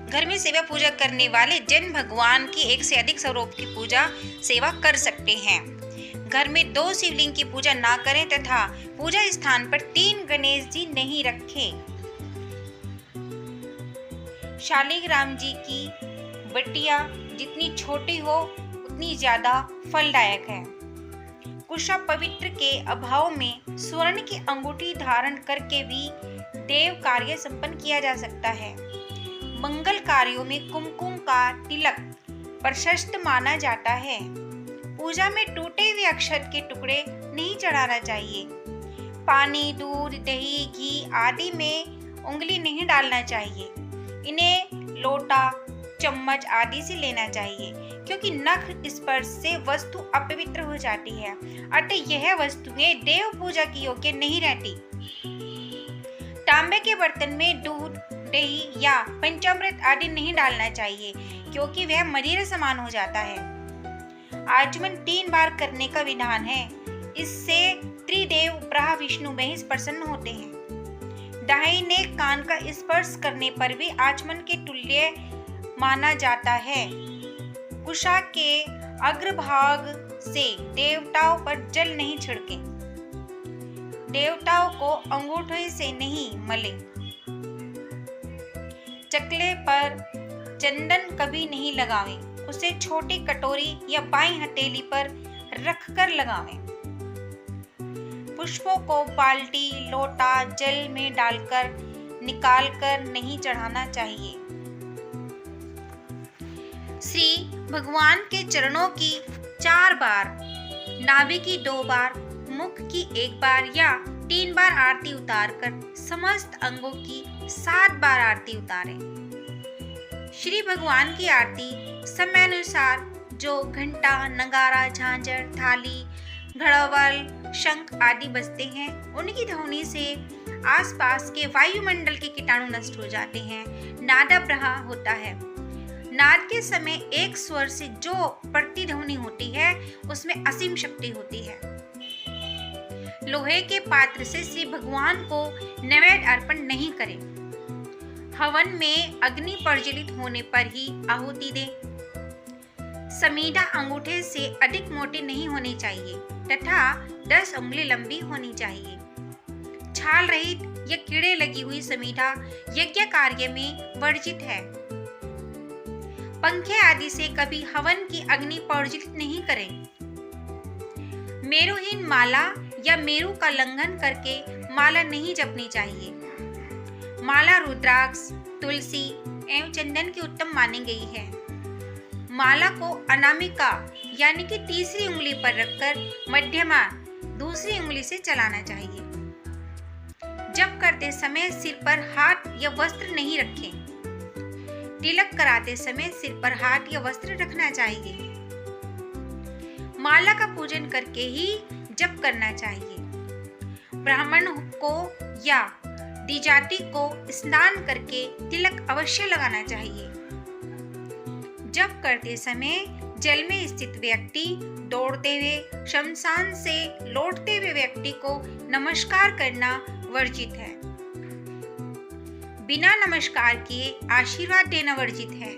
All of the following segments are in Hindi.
घर में सेवा पूजा करने वाले जन भगवान की एक से अधिक स्वरूप की पूजा सेवा कर सकते हैं। घर में 2 शिवलिंग की पूजा ना करें तथा पूजा स्थान पर 3 गणेश जी नहीं रखें। शालिग्राम जी की बटिया जितनी छोटी हो उतनी ज्यादा फलदायक है। कुशा पवित्र के अभाव में स्वर्ण की अंगूठी धारण करके भी देव कार्य संपन्न किया जा सकता है। मंगल कार्यों में कुमकुम का तिलक प्रशस्त माना जाता है। पूजा में टूटे हुए अक्षत के टुकड़े नहीं चढ़ाना चाहिए। पानी, दूध, दही, घी आदि में उंगली नहीं डालना चाहिए। इन्हें लोटा, चम्मच आदि से लेना चाहिए, क्योंकि नख स्पर्श से वस्तु अपवित्र हो जाती है। अतः यह वस्तुएं देव पूजा की योग्य नहीं रहती। तांबे के बर्तन में दूध, दही या पंचामृत आदि नहीं डालना चाहिए, क्योंकि वह मदिरा समान हो जाता है। आचमन 3 बार करने का विधान है। इससे त्रिदेव ब्रह्मा विष्णु महेश प्रसन्न होते हैं। दाहिने कान का स्पर्श करने पर भी आचमन के तुल्य माना जाता है। कुशा के अग्रभाग से देवताओं पर जल नहीं छिड़कें। देवताओं को अंगूठे से नहीं मलें। चकले पर चंदन कभी नहीं लगावें। उसे छोटी कटोरी या बाईं हथेली पर रखकर लगावें। पुष्पों को बाल्टी, लोटा, जल में डालकर निकालकर नहीं चढ़ाना चाहिए। श्री भगवान के चरणों की 4 बार, नाभि की 2 बार, मुख की 1 बार या 3 बार आरती उतारकर समस्त अंगों की 7 बार आरती उतारें। श्री भगवान की आरती समयानुसार जो घंटा, नगारा, झांझर, थाली, घड़ावल, शंख आदि बजते हैं, उनकी ध्वनि से आसपास के वायुमंडल के कीटाणु नष्ट हो जाते हैं। नादाप्रहा होता है। नाद के समय एक स्वर से जो प्रतिध्वनि होती है उसमें असीम शक्ति होती है। लोहे के पात्र से श्री भगवान को नैवेद्य अर्पण नहीं करें। हवन में अग्नि प्रज्वलित होने पर ही आहुति दें। समीधा अंगूठे से अधिक मोटी नहीं होनी चाहिए तथा 10 उंगली लंबी होनी चाहिए। छाल रहित या कीड़े लगी हुई समीधा यज्ञ कार्य में वर्जित है। पंखे आदि से कभी हवन की अग्नि प्रज्वलित नहीं करें। मेरुहीन माला या मेरु का लंघन करके माला नहीं जपनी चाहिए। माला रुद्राक्ष, तुलसी एवं चंदन की उत्तम मानी गई है। माला को अनामिका यानी कि तीसरी उंगली पर रखकर मध्यमा दूसरी उंगली से चलाना चाहिए। जप करते समय सिर पर हाथ या वस्त्र नहीं रखें। तिलक कराते समय सिर पर हाथ या वस्त्र रखना चाहिए। माला का पूजन करके ही जप करना चाहिए। ब्राह्मण को या द्विजाति को स्नान करके तिलक अवश्य लगाना चाहिए। जप करते समय जल में स्थित व्यक्ति दौड़ते हुए शमशान से लौटते हुए व्यक्ति को नमस्कार करना वर्जित है। बिना नमस्कार किए आशीर्वाद देना वर्जित है।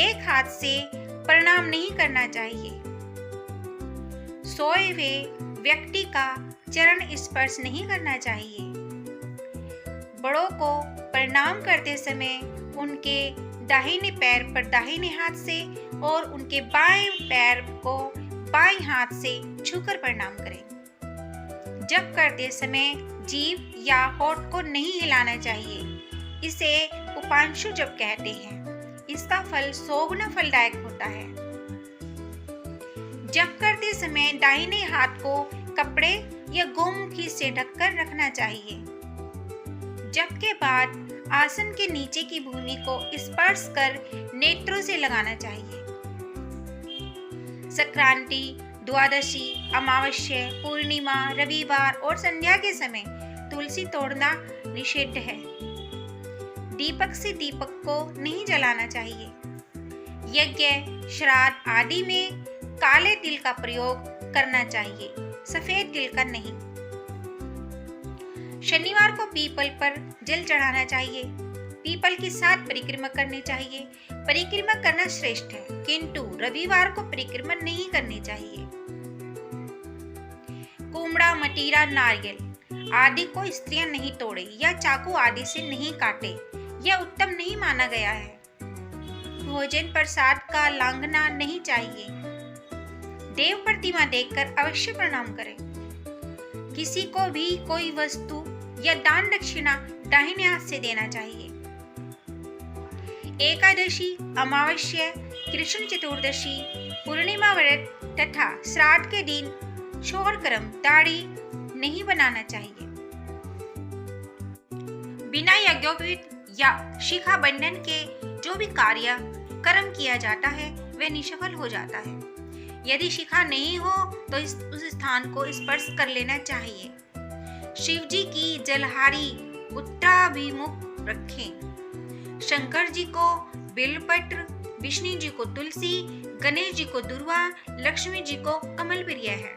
एक हाथ से प्रणाम नहीं करना चाहिए। सोए हुए व्यक्ति का चरण स्पर्श नहीं करना चाहिए। बड़ों को प्रणाम करते समय उनके दाहिने पैर पर दाहिने हाथ से और उनके बाएं पैर को बाएं हाथ से छूकर प्रणाम करें। जप करते समय जीभ या होठ को नहीं हिलाना चाहिए। इसे उपांशु जप कहते हैं। इसका फल 100 गुना फलदायक होता है। जप करते समय दाहिने हाथ को कपड़े या गोमुखी से ढककर रखना चाहिए। जप के बाद आसन के नीचे की भूमि को स्पर्श कर नेत्रों से लगाना चाहिए। संक्रांति, द्वादशी, अमावस्या, पूर्णिमा, रविवार और संध्या के समय तुलसी तोड़ना निषिद्ध है। दीपक से दीपक को नहीं जलाना चाहिए। यज्ञ, श्राद्ध आदि में काले तिल का प्रयोग करना चाहिए, सफेद तिल का नहीं। शनिवार को पीपल पर जल चढ़ाना चाहिए। पीपल की 7 परिक्रमा करनी चाहिए। परिक्रमा करना श्रेष्ठ है, किंतु रविवार को परिक्रमा नहीं करनी चाहिए। कुमड़ा, मटीरा, नारियल आदि को स्त्रियां नहीं तोड़े या चाकू आदि से नहीं काटे, यह उत्तम नहीं माना गया है। भोजन प्रसाद का लांघना नहीं चाहिए। देव प्रतिमा देखकर अवश्य प्रणाम करें। किसी को भी कोई वस्तु या दान दक्षिणा दाहिने हाथ से देना चाहिए। एकादशी, अमावस्या, कृष्ण चतुर्दशी, पूर्णिमा व्रत तथा श्राद्ध के दिन शोरकर्म दाढ़ी नहीं बनाना चाहिए। बिना यज्ञोपवीत या शिखा बंधन के जो भी कार्य कर्म किया जाता है वह निष्फल हो जाता है। यदि शिखा नहीं हो तो उस स्थान को स्पर्श कर लेना चाहिए। शिव जी की जलहारी उत्तराभिमुख रखें। शंकर जी को बेलपत्र, विष्णु जी को तुलसी, गणेश जी को दुर्वा, लक्ष्मी जी को कमल प्रिय है।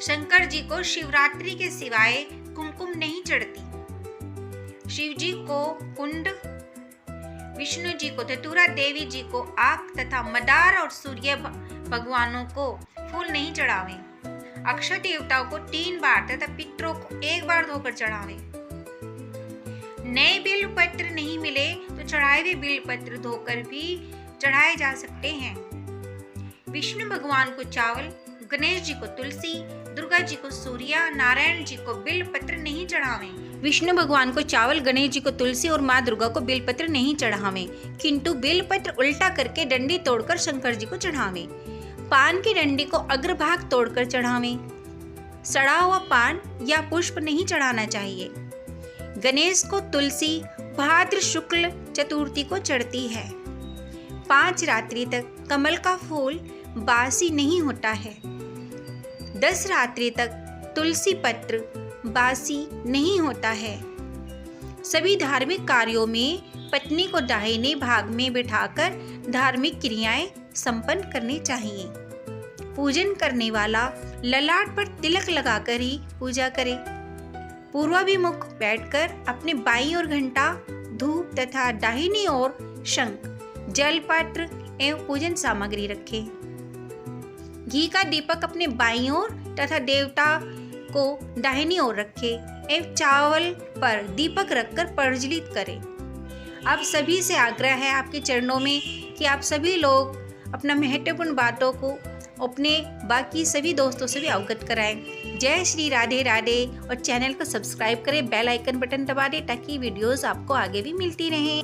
शंकर जी को शिवरात्रि के सिवाय कुमकुम नहीं चढ़ती। शिव जी को कुंड, विष्णु जी को धतूरा, देवी जी को आग तथा मदार और सूर्य भगवानों को फूल नहीं चढ़ावें। अक्षय देवताओं को 3 बार तथा पितरों को 1 बार धोकर चढ़ावें। नए बेल पत्र नहीं मिले तो चढ़ाए हुए बेल पत्र धोकर भी चढ़ाए जा सकते हैं। विष्णु भगवान को चावल, गणेश जी को तुलसी, दुर्गा जी को सूर्य, नारायण जी को बेल पत्र नहीं चढ़ावें। विष्णु भगवान को चावल, गणेश जी को तुलसी और माँ दुर्गा को बेलपत्र नहीं चढ़ावें, किंतु बेलपत्र उल्टा करके डंडी तोड़कर शंकर जी को चढ़ावें। पान की डंडी को अग्रभाग तोड़कर चढ़ावें। सड़ा हुआ पान या पुष्प नहीं चढ़ाना चाहिए। गणेश को तुलसी भाद्र शुक्ल चतुर्थी को चढ़ती है। 5 रात्रि तक कमल का फूल बासी नहीं होता है। 10 रात्रि तक तुलसी पत्र बासी नहीं होता है। सभी धार्मिक कार्यों में पत्नी को दाहिने भाग में बिठाकर धार्मिक क्रियाएं संपन्न करनी चाहिए। पूजन करने वाला ललाट पर तिलक लगाकर ही पूजा करे। पूर्वाभिमुख बैठकर अपने बाईं ओर घंटा, धूप तथा दाहिनी ओर शंख, जलपात्र एवं पूजन सामग्री रखें। घी का दीपक अपने बाईं ओर तथा देवता को दाहिनी ओर रखें एवं चावल पर दीपक रखकर प्रज्वलित करें। आप सभी से आग्रह है आपके चरणों में कि आप सभी लोग अपना महत्वपूर्ण बातों को अपने बाकी सभी दोस्तों से भी अवगत कराएं। जय श्री राधे राधे। और चैनल को सब्सक्राइब करें, बेल आइकन बटन दबा दें ताकि वीडियोस आपको आगे भी मिलती रहें।